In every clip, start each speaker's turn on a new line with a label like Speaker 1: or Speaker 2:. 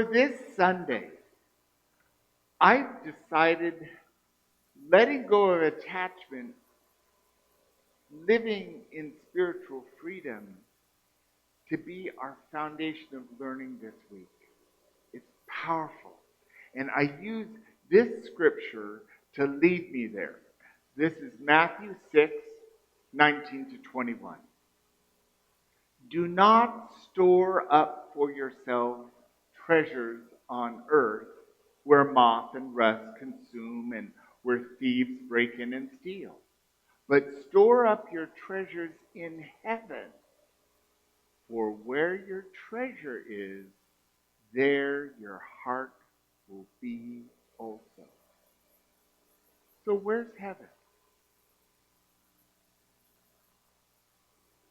Speaker 1: For this Sunday, I've decided letting go of attachment, living in spiritual freedom, to be our foundation of learning this week. It's powerful. And I use this scripture to lead me there. This is Matthew 6:19 to 21. Do not store up for yourselves treasures on earth where moth and rust consume and where thieves break in and steal. But store up your treasures in heaven. For where your treasure is, there your heart will be also. So where's heaven?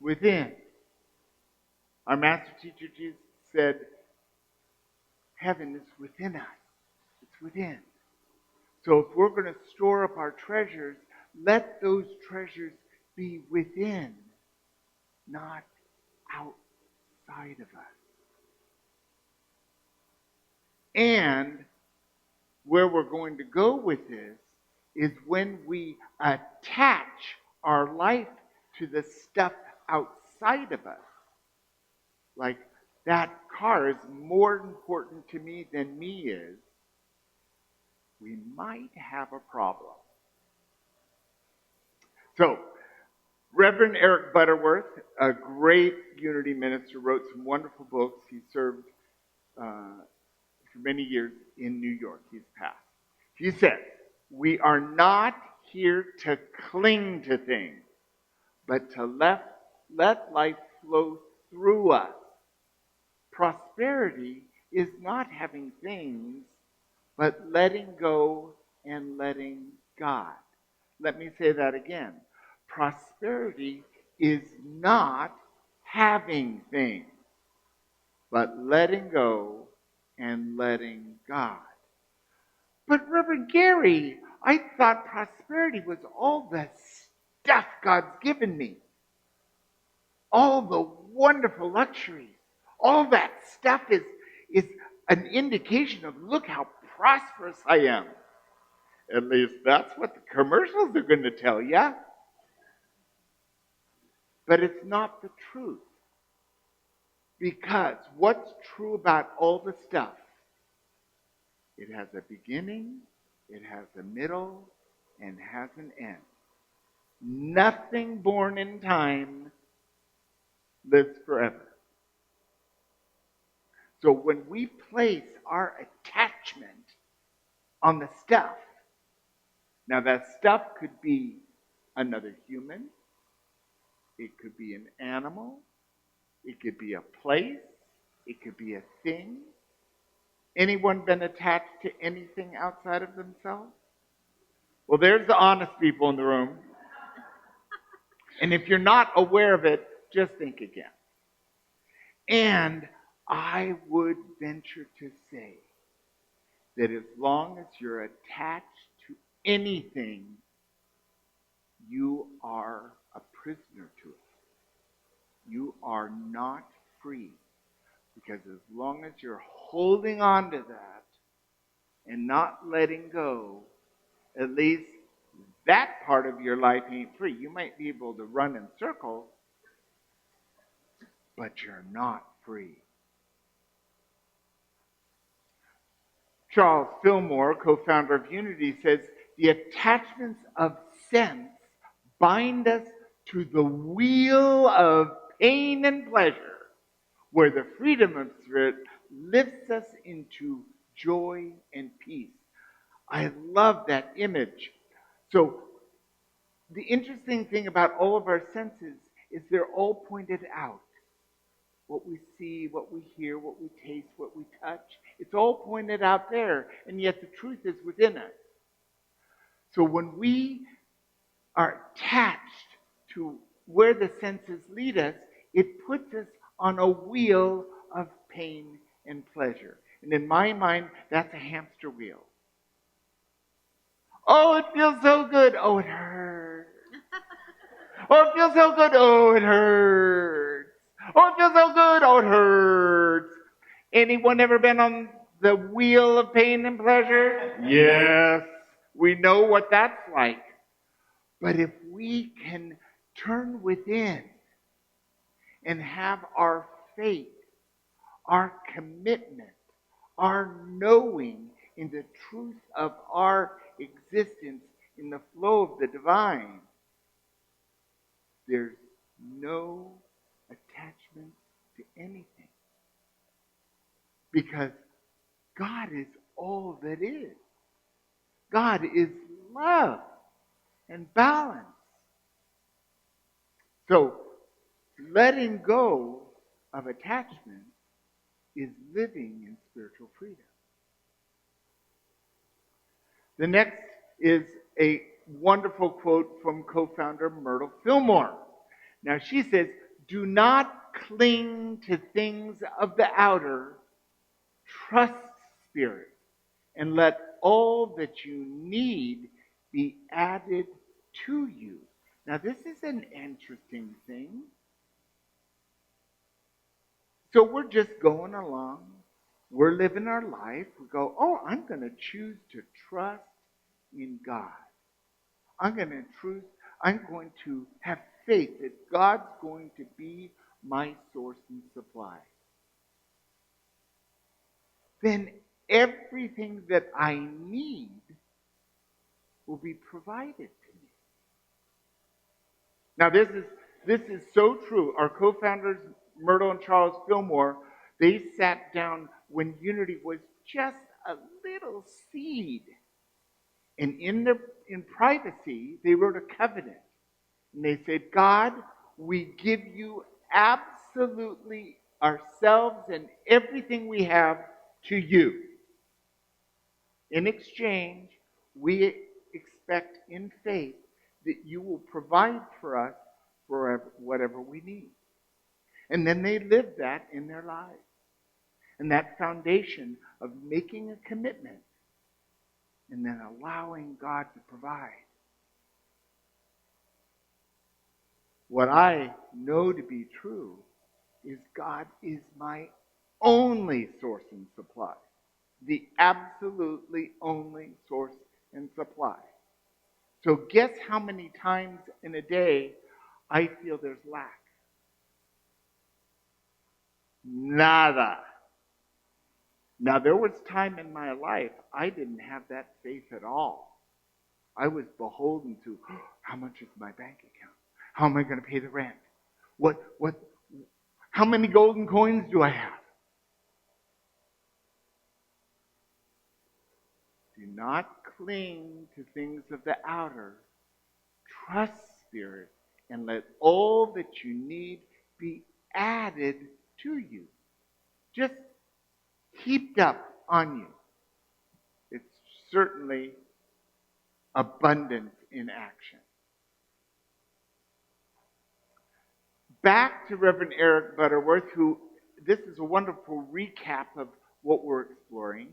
Speaker 1: Within. Our master teacher Jesus said, heaven is within us. It's within. So if we're going to store up our treasures, let those treasures be within, not outside of us. And where we're going to go with this is when we attach our life to the stuff outside of us. Like, that car is more important to me than me is, we might have a problem. So, Reverend Eric Butterworth, a great Unity minister, wrote some wonderful books. He served for many years in New York. He's passed. He said, we are not here to cling to things, but to let life flow through us. Prosperity is not having things, but letting go and letting God. Let me say that again. Prosperity is not having things, but letting go and letting God. But Reverend Gary, I thought prosperity was all the stuff God's given me. All the wonderful luxuries. All that stuff is an indication of, look how prosperous I am. At least that's what the commercials are going to tell you. But it's not the truth. Because what's true about all the stuff? It has a beginning, it has a middle, and has an end. Nothing born in time lives forever. So when we place our attachment on the stuff, now that stuff could be another human, it could be an animal, it could be a place, it could be a thing. Anyone been attached to anything outside of themselves? Well, there's the honest people in the room. And if you're not aware of it, just think again. And I would venture to say that as long as you're attached to anything, you are a prisoner to it. You are not free. Because as long as you're holding on to that and not letting go, at least that part of your life ain't free. You might be able to run in circles, but you're not free. Charles Fillmore, co-founder of Unity, says, the attachments of sense bind us to the wheel of pain and pleasure, where the freedom of spirit lifts us into joy and peace. I love that image. So, the interesting thing about all of our senses is they're all pointed out. What we see, what we hear, what we taste, what we touch. It's all pointed out there, and yet the truth is within us. So when we are attached to where the senses lead us, it puts us on a wheel of pain and pleasure. And in my mind, that's a hamster wheel. Oh, it feels so good. Oh, it hurts. Oh, it feels so good. Oh, it hurts. Oh, it feels so good. Oh, it hurts. Anyone ever been on The wheel of pain and pleasure? Yes, we know what that's like. But if we can turn within and have our faith, our commitment, our knowing in the truth of our existence in the flow of the divine, there's no attachment to anything. Because God is all that is. God is love and balance. So, letting go of attachment is living in spiritual freedom. The next is a wonderful quote from co-founder Myrtle Fillmore. Now she says, "Do not cling to things of the outer, trust spirit, and let all that you need be added to you." Now this is an interesting thing. So we're just going along. We're living our life. We go, oh, I'm going to choose to trust in God. I'm going to have faith that God's going to be my source and supply. Then everything that I need will be provided to me. Now this is so true. Our co-founders, Myrtle and Charles Fillmore, they sat down when unity was just a little seed. And in privacy, they wrote a covenant. And they said, God, we give you absolutely ourselves and everything we have to you. In exchange, we expect in faith that you will provide for us for whatever we need. And then they lived that in their lives. And that foundation of making a commitment and then allowing God to provide. What I know to be true is God is my only source and supply. The absolutely only source and supply. So guess how many times in a day I feel there's lack? Nada. Now there was time in my life I didn't have that faith at all. I was beholden to, how much is my bank account? How am I going to pay the rent? How many golden coins do I have? Do not cling to things of the outer. Trust spirit and let all that you need be added to you. Just heaped up on you. It's certainly abundance in action. Back to Reverend Eric Butterworth, who, this is a wonderful recap of what we're exploring.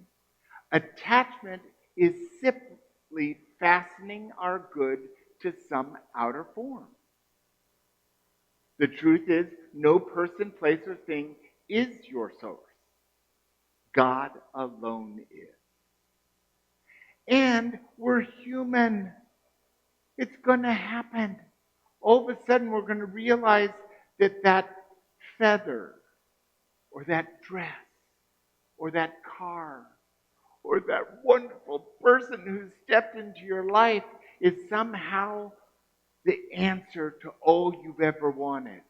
Speaker 1: Attachment is simply fastening our good to some outer form. The truth is, no person, place, or thing is your source. God alone is. And we're human. It's going to happen. All of a sudden, we're going to realize that feather, or that dress, or that car, or that wonderful person who stepped into your life is somehow the answer to all you've ever wanted.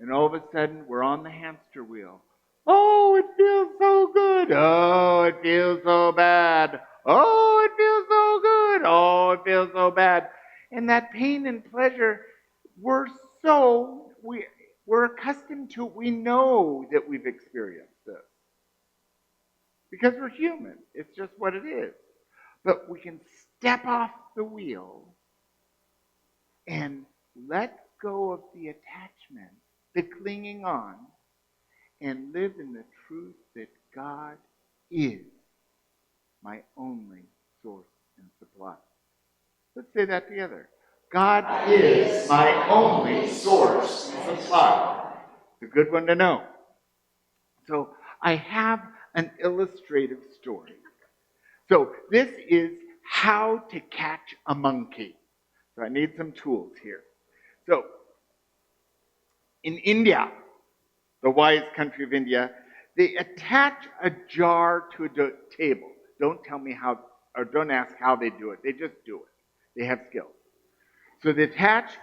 Speaker 1: And all of a sudden, we're on the hamster wheel. Oh, it feels so good. Oh, it feels so bad. Oh, it feels so good. Oh, it feels so bad. And that pain and pleasure, we're accustomed to it. We know that we've experienced this. Because we're human. It's just what it is. But we can step off the wheel and let go of the attachment, the clinging on, and live in the truth that God is my only source and supply. Let's say that together. God is my only source and supply. It's a good one to know. So I have an illustrative story. So this is how to catch a monkey. So I need some tools here. So in India, the wise country of India, they attach a jar to a table. Don't tell me how, or don't ask how they do it. They just do it. They have skills. So they attach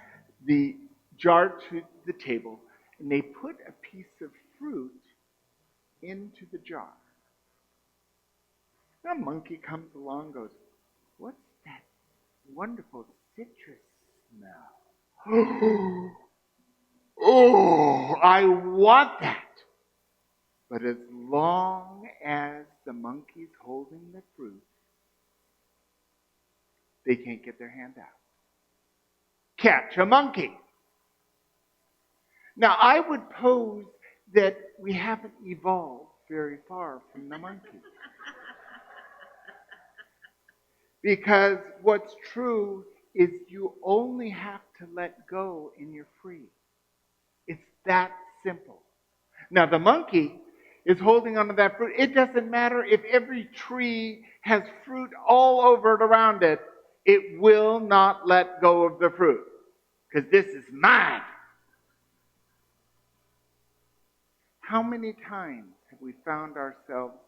Speaker 1: the jar to the table, and they put a piece of fruit into the jar. The monkey comes along and goes, "What's that wonderful citrus smell? Oh, I want that." But as long as the monkey's holding the fruit, they can't get their hand out. Catch a monkey. Now, I would pose that we haven't evolved very far from the monkey. Because what's true is you only have to let go and you're free. It's that simple. Now, the monkey is holding onto that fruit. It doesn't matter if every tree has fruit all over it around it. It will not let go of the fruit. Because this is mine. How many times have we found ourselves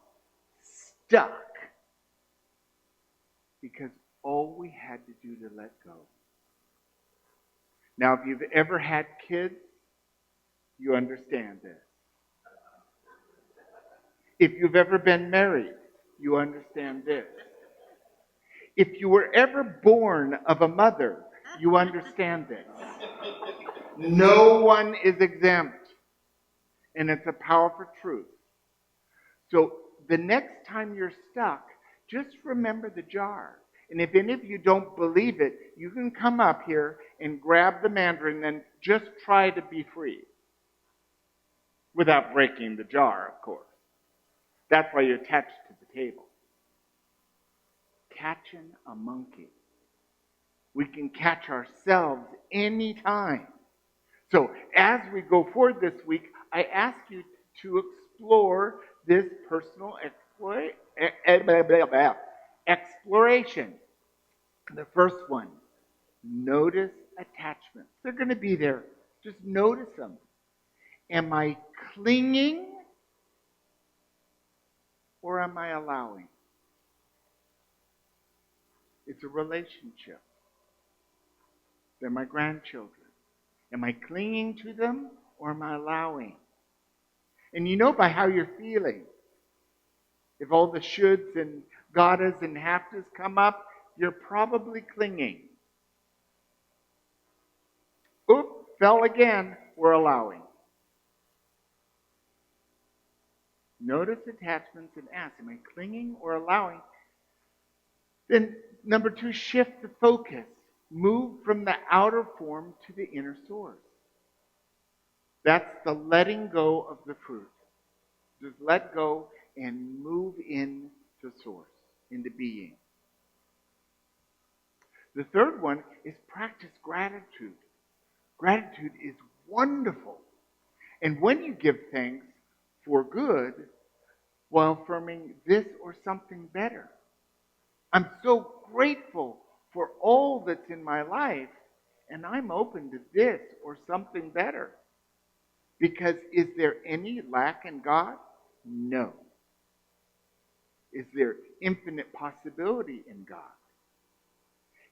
Speaker 1: stuck because all we had to do to let go? Now, if you've ever had kids, you understand this. If you've ever been married, you understand this. If you were ever born of a mother, you understand this. No one is exempt. And it's a powerful truth. So the next time you're stuck, just remember the jar. And if any of you don't believe it, you can come up here and grab the mandarin and just try to be free. Without breaking the jar, of course. That's why you're attached to the table. Catching a monkey. We can catch ourselves anytime. So as we go forward this week, I ask you to explore this personal exploration. The first one, notice attachments. They're going to be there. Just notice them. Am I clinging or am I allowing? It's a relationship. They're my grandchildren. Am I clinging to them or am I allowing? And you know by how you're feeling. If all the shoulds and gottas and haftas come up, you're probably clinging. Oop, fell again. We're allowing. Notice attachments and ask, am I clinging or allowing? Then, number 2, shift the focus. Move from the outer form to the inner source. That's the letting go of the fruit. Just let go and move into source, into being. The third one is practice gratitude. Gratitude is wonderful. And when you give thanks for good, while affirming this or something better. I'm so grateful for all that's in my life, and I'm open to this or something better. Because is there any lack in God? No. Is there infinite possibility in God?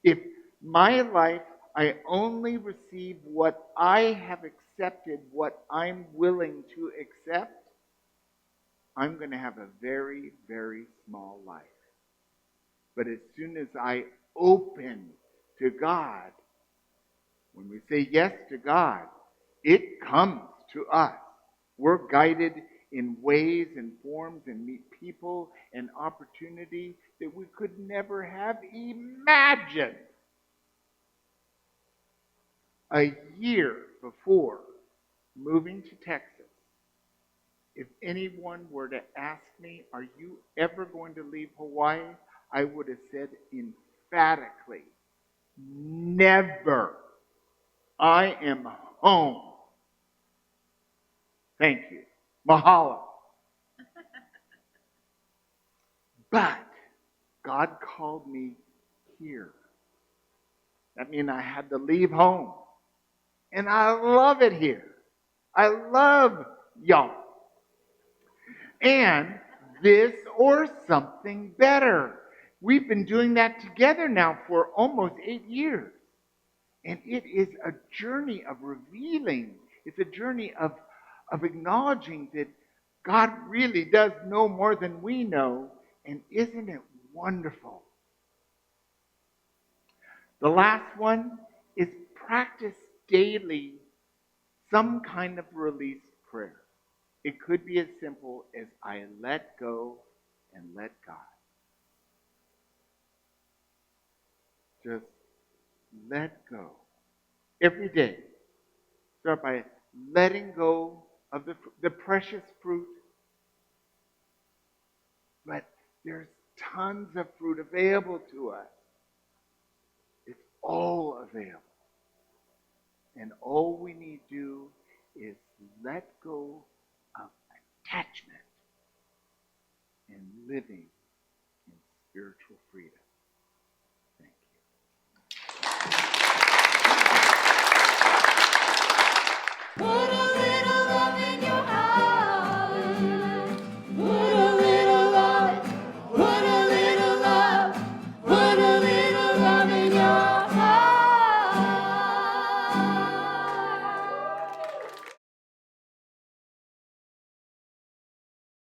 Speaker 1: If my life, I only receive what I have accepted, what I'm willing to accept, I'm going to have a very, very small life. But as soon as I open to God, when we say yes to God, it comes to us. We're guided in ways and forms and meet people and opportunity that we could never have imagined. A year before moving to Texas, if anyone were to ask me, are you ever going to leave Hawaii? I would have said emphatically, never. I am home. Thank you. Mahalo. But God called me here. That means I had to leave home. And I love it here. I love y'all. And this or something better. We've been doing that together now for almost 8 years. And it is a journey of revealing. It's a journey of acknowledging that God really does know more than we know. And isn't it wonderful? The last one is practice daily some kind of release prayer. It could be as simple as I let go and let God. Just let go. Every day. Start by letting go of the precious fruit. But there's tons of fruit available to us. It's all available. And all we need to do is let go of attachment and living in spiritual freedom.